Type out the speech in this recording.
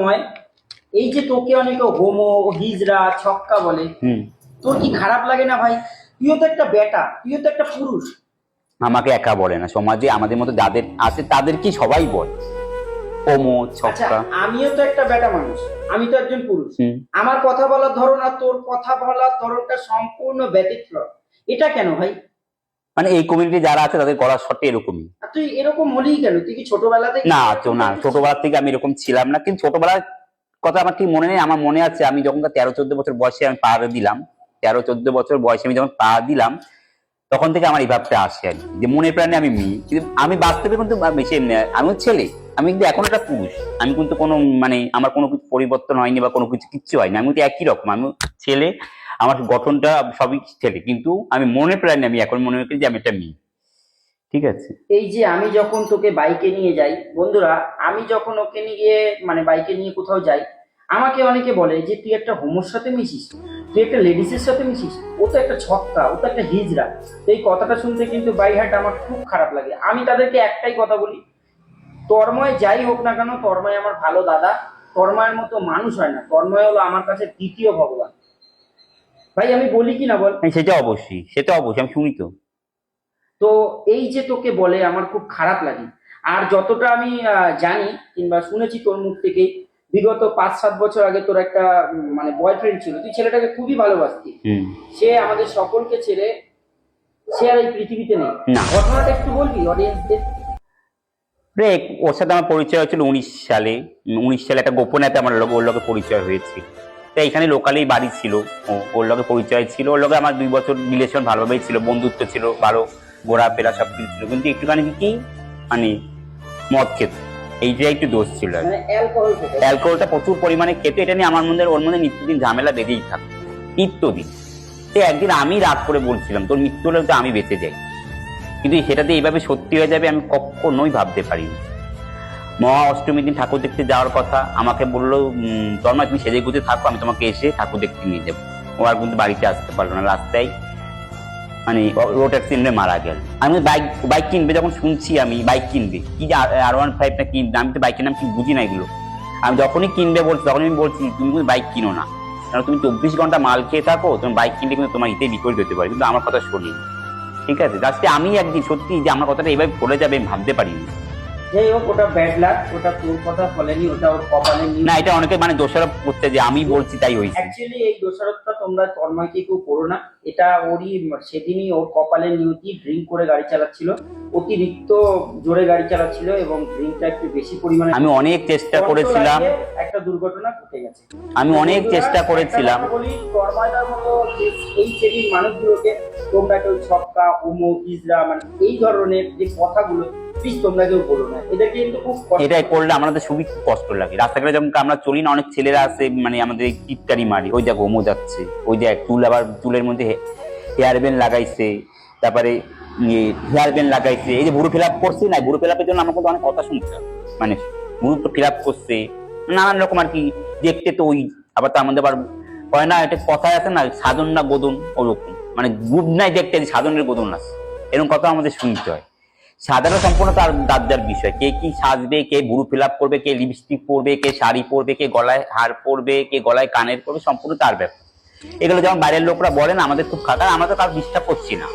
নয়, এই যে তোকে অনেকে হোমো, হিজড়া, ছক্কা বলে, তোর কি খারাপ লাগে না ভাই? তুইও তো একটা বেটা, তুইও তো একটা পুরুষ। আমাকে একা বলে না, সমাজে আমাদের মতো যাদের আছে তাদের কি সবাই বলে হোমো, আচ্ছা, ছক্কা। আমিও তো একটা বেটা মানুষ, আমি তো একজন পুরুষ। আমার কথা বলার ধরন আর তোর কথা বলার ধরনটা সম্পূর্ণ ব্যতিক্রম। এটা কেন ভাই? মানে এই কমিউনিটি যারা আছে তাদের গলার স্বরটা এরকমই। আর তুই এরকম হলেই কেন? তুই কি ছোটবেলা থেকে না তো এরকম না, করছিস? ছোটবেলা থেকে আমি এরকম ছিলাম না, কিন্তু ছোটবেলার কথা আমার ঠিক মনে নেই। আমার মনে আছে আমি যখন 13-14 বছর বয়সে আমি পা দিলাম, 13-14 বছর বয়সে আমি যখন পা দিলাম, তখন থেকে আমার এই ভাবটা আসে আর কি, যে মনে প্রাণে আমি মেয়ে, কিন্তু আমি বাস্তবে কিন্তু বেশি এমনি আমি ছেলে। আমি কিন্তু এখন একটা পুরুষ। আমি কিন্তু কোনো মানে আমার কোনো কিছু পরিবর্তন হয়নি বা কোনো কিছু কিচ্ছু হয়নি, আমি কিন্তু একই রকম, আমি ছেলে। আমার গঠনটা সবই ছেলে, কিন্তু আমি মনে প্রাণে আমি এখন মনে করি যে আমি একটা মেয়ে। ঠিক আছে। এই যে আমি যখন তোকে বাইকে নিয়ে যাই, বন্ধুরা, আমি যখন ওকে নিয়ে মানে বাইকে নিয়ে কোথাও যাই, আমাকে অনেকে বলে যে তুই একটা হোমোর সাথে মিশিস, তুই একটা লেডিসের সাথে মিশিস, ও তো একটা ছক্কা, ও তো একটা হিজড়া। তো এই কথাটা শুনতে কিন্তু বাই হার্ট আমার খুব খারাপ লাগে। আমি তাদেরকে একটাই কথা বলি, তন্ময় যাই হোক না কেন, তন্ময় আমার ভালো দাদা। তন্ময়ের মতো মানুষ হয় না, তন্ময় হলো আমার কাছে দ্বিতীয় ভগবান। ভাই আমি বলি কি না বল? হ্যাঁ, সেটা অবশ্যই, সেটা অবশ্যই আমি শুনি তো। তো এই যে তোকে বলে আমার খুব খারাপ লাগে। আর যতটা আমি জানি কিংবা শুনেছি তোর মুখ থেকে, বিগত 5-7 বছর আগে তোর একটা মানে বয়ফ্রেন্ড ছিল, তুই ছেলেটাকে খুবই ভালোবাসতি। সে আমাদের সকলকে ছেড়ে সে আর এই পৃথিবীতে নেই। না ঘটনাটা একটু বলবি অডিয়েন্সদের? রে, ওর সাথে আমার পরিচয় হয়েছিল 19 সালে। 19 সালে একটা গোপনাতে আমার ওর লগে পরিচয় হয়েছে। তো এখানে লোকালেই বাড়ি ছিল। ওর লগে পরিচয় ছিল, ওর লগে আমার 2 বছর রিলেশন ভালোভাবেই ছিল, বন্ধুত্ব ছিল, ভালো ঘোরাফেরা সব কিছু ছিল, কিন্তু একটুখানি কি মানে মদ খেত, এইটাই একটু দোষ ছিল আর মানে অ্যালকোহল থেকে? অ্যালকোহলটা প্রচুর পরিমাণে খেতে, এটা নিয়ে আমার মধ্যে ওর মধ্যে নিত্যদিন ঝামেলা বেঁধেই থাকতো, নিত্যদিন। সে একদিন আমি রাগ করে বলছিলাম তোর মৃত্যু হলে তো আমি বেঁচে যাই, কিন্তু সেটাতে এইভাবে সত্যি হয়ে যাবে আমি কখনোই ভাবতে পারিনি। মহা অষ্টমীর দিন ঠাকুর দেখতে যাওয়ার কথা, আমাকে বললো তন্ময় তুমি সেজে গুজে থাকো, আমি তোমাকে এসে ঠাকুর দেখতে নিয়ে যাবো। ও আর কিন্তু বাড়িতে আসতে পারলো না, রাস্তায় মানে রোড অ্যাক্সিডেন্টে মারা গেল। আমি বাইক বাইক কিনবে যখন শুনছি, আমি বাইক কিনবে কি যে R15 না কিনবে, আমি তো বাইকের নাম কি বুঝি না এগুলো। আমি যখনই কিনবে বলছি তখনই আমি বলছি তুমি কিন্তু বাইক কিনো না, কারণ তুমি 24 ঘন্টা মাল খেয়ে থাকো, তুমি বাইক কিনলে কিন্তু তোমার হিতে বিপরীত হতে পারে, কিন্তু আমার কথা শুনি। ঠিক আছে, লাস্টে আমি একদিন সত্যি যে আমার কথাটা এইভাবে পড়ে যাবে আমি ভাবতে পারিনি। যাই হোক, ওটা ব্যাড লাক, ওটা তোর কথা ফলেনি, ওটা ওর কপালে নি। না, এটা অনেকে মানে দোষারোপ করছে যে আমি বলছি তাই হয়েছে। অ্যাকচুয়ালি এই দোষারোপটা তোমরা তন্ময়কে কেউ করো না। এটা ওরই সেদিনই ওর কপালের নিয়তি, ড্রিঙ্ক করে গাড়ি চালাচ্ছিল, অতিরিক্ত জোরে গাড়ি চালাচ্ছিল এবং ড্রিঙ্কটা একটু বেশি পরিমাণে। আমি অনেক চেষ্টা করেছিলাম, একটা দুর্ঘটনা ঘটে গেছে। আমি অনেক চেষ্টা করেছিলাম। বলি, তন্ময়দার মতো এই শ্রেণীর মানুষগুলোকে তোমরা কেউ ছক্কা, হোমো, হিজড়া মানে এই ধরনের যে কথাগুলো, প্লিজ তোমরা কেউ বলো না, এদেরকে কিন্তু খুব এটাই করলে আমাদের খুবই কষ্ট লাগে। রাস্তাঘাটে যখন আমরা চলি না, অনেক ছেলেরা আছে মানে আমাদের টিটকারি মারি, ওই দেখো হোমো যাচ্ছে, ওই দেখ চুল, আবার চুলের মধ্যে হেয়ার ব্যান্ড লাগাইছে, তারপরে হেয়ার ব্যান্ড লাগাইছে, এই যে ভুরু ফিল আপ করছে না, ভুরু ফিল আপের জন্য আমার কিন্তু অনেক কথা শুনতে হয়, মানে ভুরু ফিল আপ করছে নানান রকম আর কি, দেখতে তো ওই। আবার তার মধ্যে আবার হয় না, একটা কথায় আছে না, সাধন না গোদন, ওরকম মানে গুড নাই দেখতে সাধনের গোদন আছে, এরকম কথা আমাদের শুনতে হয়। সাজানো সম্পূর্ণ তার দাবদার বিষয়, কে কি সাজবে, কে ভুরু ফিল আপ করবে, কে লিপস্টিক পরবে, কে শাড়ি পরবে, কে গলায় হার পরবে, কে গলায় কানের পরবে, সম্পূর্ণ তার ব্যাপার। এগুলো যেমন বাইরের লোকরা বলেন আমাদের খুব খারাপ, আমরা তো কারো ডিস্টার্ব করছি না,